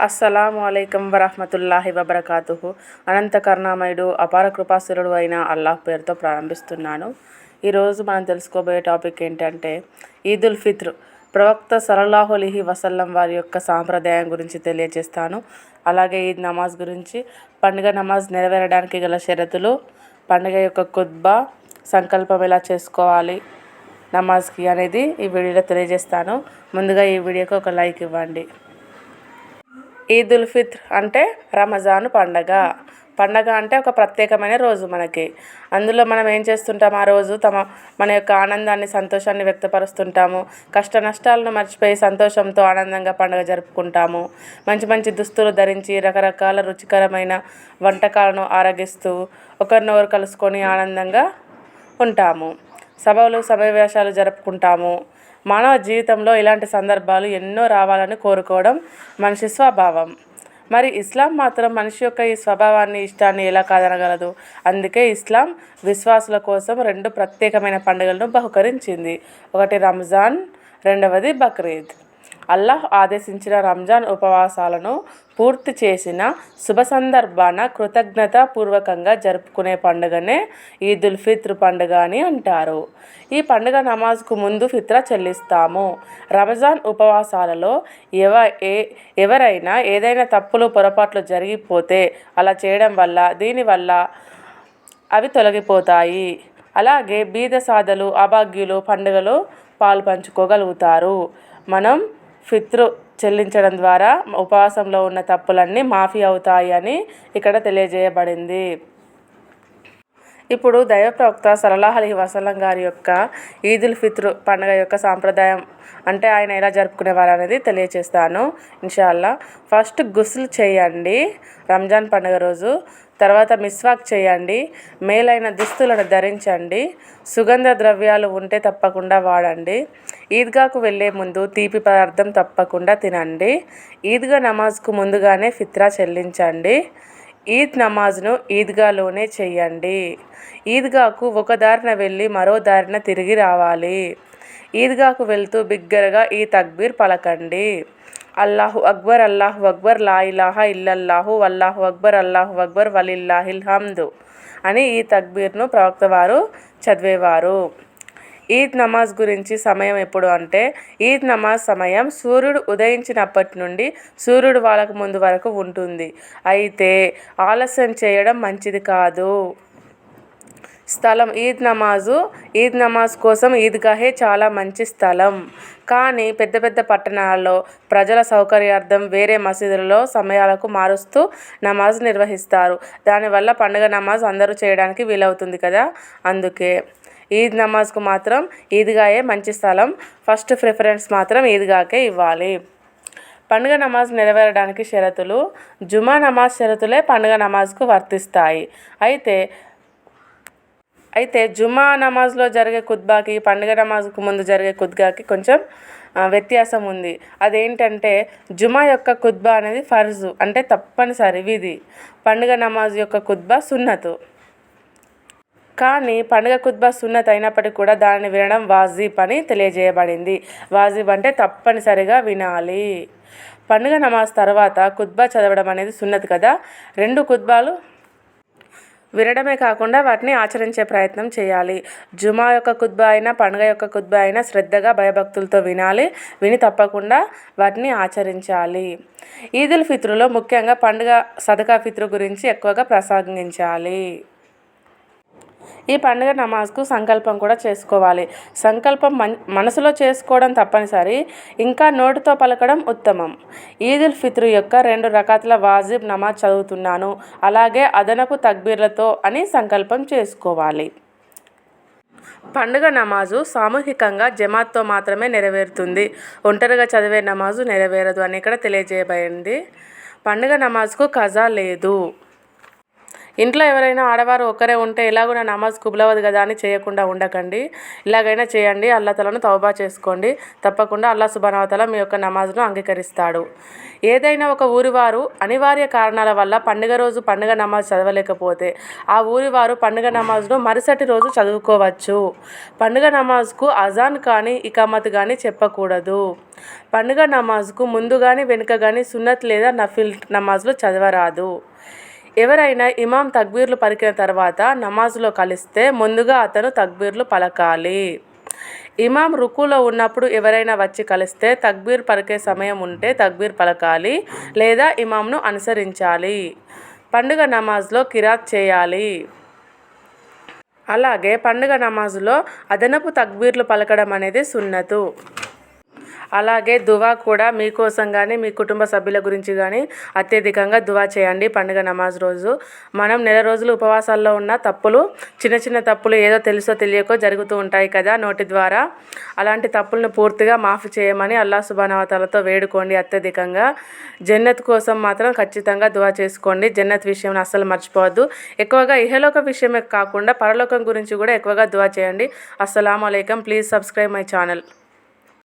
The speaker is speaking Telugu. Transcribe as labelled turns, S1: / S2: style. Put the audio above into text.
S1: అస్సలాము అలైకుం వరహ్మతుల్లాహి వబర్కాతుహు. అనంత కరుణామయుడు అపార కృపాసురుడు అయిన అల్లాహ్ పేరుతో ప్రారంభిస్తున్నాను. ఈరోజు మనం తెలుసుకోబోయే టాపిక్ ఏంటంటే ఈదుల్ ఫిత్ర్. ప్రవక్త సల్లల్లాహు అలైహి వసల్లం వారి యొక్క సాంప్రదాయం గురించి తెలియజేస్తాను. అలాగే ఈద్ నమాజ్ గురించి, పండుగ నమాజ్ నెరవేరడానికి గల షరతులు, పండుగ యొక్క ఖుత్బా, సంకల్పం ఎలా చేసుకోవాలి నమాజ్కి అనేది ఈ వీడియోలో తెలియజేస్తాను. ముందుగా ఈ వీడియోకి ఒక లైక్ ఇవ్వండి. ఈదుల్ ఫిత్ర్ అంటే రంజాన్ పండగ అంటే ఒక ప్రత్యేకమైన రోజు మనకి. అందులో మనం ఏం చేస్తుంటాం, ఆ రోజు మన యొక్క ఆనందాన్ని, సంతోషాన్ని వ్యక్తపరుస్తుంటాము. కష్ట నష్టాలను మర్చిపోయి సంతోషంతో ఆనందంగా పండుగ జరుపుకుంటాము. మంచి మంచి దుస్తులు ధరించి రకరకాల రుచికరమైన వంటకాలను ఆరగిస్తూ ఒకరినొకరు కలుసుకొని ఆనందంగా ఉంటాము. సభలు సమావేశాలు జరుపుకుంటాము. మానవ జీవితంలో ఇలాంటి సందర్భాలు ఎన్నో రావాలని కోరుకోవడం మనిషి స్వభావం. మరి ఇస్లాం మాత్రం మనిషి యొక్క ఈ స్వభావాన్ని, ఇష్టాన్ని ఎలా కాదనగలదు? అందుకే ఇస్లాం విశ్వాసుల కోసం 2 ప్రత్యేకమైన పండుగలను బహుకరించింది. ఒకటి రంజాన్, రెండవది బక్రీద్. అల్లాహ్ ఆదేశించిన రంజాన్ ఉపవాసాలను పూర్తి చేసిన శుభ సందర్భాన కృతజ్ఞతాపూర్వకంగా జరుపుకునే పండుగనే ఈదుల్ ఫిత్ర్ పండుగ అని అంటారు. ఈ పండుగ నమాజ్కు ముందు ఫిత్రా చెల్లిస్తాము. రంజాన్ ఉపవాసాలలో ఎవరైనా ఏదైనా తప్పులు, పొరపాట్లు జరిగిపోతే అలా చేయడం వల్ల, దీనివల్ల అవి తొలగిపోతాయి. అలాగే బీద సాదలు, అభాగ్యులు పండుగలో పాలు పంచుకోగలుగుతారు. మనం ఫిత్రు చెల్లించడం ద్వారా ఉపవాసంలో ఉన్న తప్పులన్నీ మాఫీ అవుతాయి అని ఇక్కడ తెలియజేయబడింది. ఇప్పుడు దైవ ప్రవక్త సల్లల్లాహు అలైహి వసల్లం గారి యొక్క ఈదుల్ ఫిత్ర్ పండుగ యొక్క సాంప్రదాయం అంటే ఆయన ఎలా జరుపుకునేవారు అనేది తెలియజేస్తాను ఇన్షాల్లా. ఫస్ట్ గుస్ల్ చేయండి రంజాన్ పండుగ రోజు. తర్వాత మిస్వాక్ చేయండి. మేలైన దుస్తులను ధరించండి. సుగంధ ద్రవ్యాలు ఉంటే తప్పకుండా వాడండి. ఈద్గాకు వెళ్ళే ముందు తీపి పదార్థం తప్పకుండా తినండి. ఈద్గా నమాజ్కు ముందుగానే ఫిత్రా చెల్లించండి. ఈద్ నమాజ్ను ఈద్గాలోనే చెయ్యండి. ఈద్గాకు ఒక దారిన వెళ్ళి మరో దారిన తిరిగి రావాలి. ఈద్గాకు వెళ్తూ బిగ్గరగా ఈ తక్బీర్ పలకండి. అల్లాహు అక్బర్ లా ఇలాహా ఇల్లల్లాహు వల్లాహు అక్బర్ వలిల్లాహిల్ హమ్దు అని ఈ తక్బీర్ను ప్రవక్త వారు చదివేవారు. ఈద్ నమాజ్ గురించి సమయం ఎప్పుడు అంటే, ఈద్ నమాజ్ సమయం సూర్యుడు ఉదయించినప్పటి నుండి సూర్యుడు వాలక ముందు వరకు ఉంటుంది. అయితే ఆలస్యం చేయడం మంచిది కాదు. స్థలం ఈద్ నమాజ్ కోసం ఈద్గాహే చాలా మంచి స్థలం. కానీ పెద్ద పెద్ద పట్టణాలలో ప్రజల సౌకర్యార్థం వేరే మసీదులలో సమయాలకు మారుస్తూ నమాజ్ నిర్వహిస్తారు. దానివల్ల పండుగ నమాజ్ అందరూ చేయడానికి వీలవుతుంది కదా. అందుకే ఈద్ నమాజ్కు మాత్రం ఈద్గాయే మంచి స్థలం. ఫస్ట్ ప్రిఫరెన్స్ మాత్రం ఈద్గాకే ఇవ్వాలి. పండుగ నమాజ్ నెరవేరడానికి షరతులు. జుమా నమాజ్ షరతులే పండుగ నమాజ్కు వర్తిస్తాయి. అయితే జుమా నమాజ్లో జరిగే ఖుత్బాకి, పండుగ నమాజ్కు ముందు జరిగే ఖుత్బాకి కొంచెం వ్యత్యాసం ఉంది. అదేంటంటే జుమా యొక్క ఖుత్బా అనేది ఫర్జు అంటే తప్పనిసరి విధి. పండుగ నమాజ్ యొక్క ఖుత్బా సున్నతు. కానీ పండుగ ఖుత్బా సున్నత్ అయినప్పటికీ కూడా దానిని వినడం వాజిబ్ అని తెలియజేయబడింది. వాజిబ్ అంటే తప్పనిసరిగా వినాలి. పండుగ నమాజ్ తర్వాత ఖుత్బా చదవడం అనేది సున్నత్ కదా. 2 ఖుత్బాలు వినడమే కాకుండా వాటిని ఆచరించే ప్రయత్నం చేయాలి. జుమా యొక్క ఖుత్బా అయినా, పండుగ యొక్క ఖుత్బా అయినా శ్రద్ధగా భయభక్తులతో విని తప్పకుండా వాటిని ఆచరించాలి. ఈదుల్ ఫిత్రులో ముఖ్యంగా పండుగ సదకా ఫిత్రు గురించి ఎక్కువగా ప్రసంగించాలి. ఈ పండుగ నమాజ్కు సంకల్పం కూడా చేసుకోవాలి. సంకల్పం మనసులో చేసుకోవడం తప్పనిసరి, ఇంకా నోటితో పలకడం ఉత్తమం. ఈదుల్ ఫిత్ర్ యొక్క 2 రకాతుల వాజిబ్ నమాజ్ చదువుతున్నాను, అలాగే అదనపు తక్బీర్లతో అని సంకల్పం చేసుకోవాలి. పండుగ నమాజు సామూహికంగా జమాత్తో మాత్రమే నెరవేరుతుంది. ఒంటరిగా చదివే నమాజు నెరవేరదు అని ఇక్కడ తెలియజేయబడింది. పండుగ నమాజ్కు ఖజా లేదు. ఇంట్లో ఎవరైనా ఆడవారు ఒక్కరే ఉంటే ఎలాగో నా నమాజ్ కుబులవదు కదా అని చేయకుండా ఉండకండి. ఇలాగైనా చేయండి. అల్లాహ్ తఆలాను తౌబా చేసుకోండి. తప్పకుండా అల్లాహ్ సుబ్హానహు వ తఆలా మీ యొక్క నమాజ్ను అంగీకరిస్తాడు. ఏదైనా ఒక ఊరివారు అనివార్య కారణాల వల్ల పండుగ రోజు పండుగ నమాజ్ చదవలేకపోతే ఆ ఊరివారు పండుగ నమాజ్ను మరుసటి రోజు చదువుకోవచ్చు. పండుగ నమాజ్కు అజాన్ కానీ ఇకామత్ కానీ చెప్పకూడదు. పండుగ నమాజ్కు ముందు కానీ వెనుక కానీ సున్నత్ లేదా నఫిల్ నమాజ్లు చదవరాదు. ఎవరైనా ఇమాం తక్బీర్లు పలికిన తర్వాత నమాజ్లో కలిస్తే ముందుగా అతను తక్బీర్లు పలకాలి. ఇమాం రుకులో ఉన్నప్పుడు ఎవరైనా వచ్చి కలిస్తే తక్బీర్ పలికే సమయం ఉంటే తక్బీర్ పలకాలి లేదా ఇమాంను అనుసరించాలి. పండుగ నమాజ్లో కిరాత్ చేయాలి. అలాగే పండుగ నమాజ్లో అదనపు తక్బీర్లు పలకడం అనేది సున్నతు. అలాగే దువా కూడా మీకోసం కానీ మీ కుటుంబ సభ్యుల గురించి కానీ అత్యధికంగా దువా చేయండి. పండుగ నమాజ్ రోజు మనం నెల రోజులు ఉపవాసాల్లో ఉన్న తప్పులు చిన్న చిన్న తప్పులు ఏదో తెలుసో తెలియకో జరుగుతూ ఉంటాయి కదా నోటి ద్వారా. అలాంటి తప్పులను పూర్తిగా మాఫీ చేయమని అల్లాహ్ సుబ్హానహు వ తఆలాతో వేడుకోండి. అత్యధికంగా జన్నత్ కోసం మాత్రం ఖచ్చితంగా దువా చేసుకోండి. జన్నత్ విషయం అస్సలు మర్చిపోవద్దు. ఎక్కువగా ఇహలోక విషయమే కాకుండా పరలోకం గురించి కూడా ఎక్కువగా దువా చేయండి. అస్సలాము అలైకుం. Please subscribe my channel.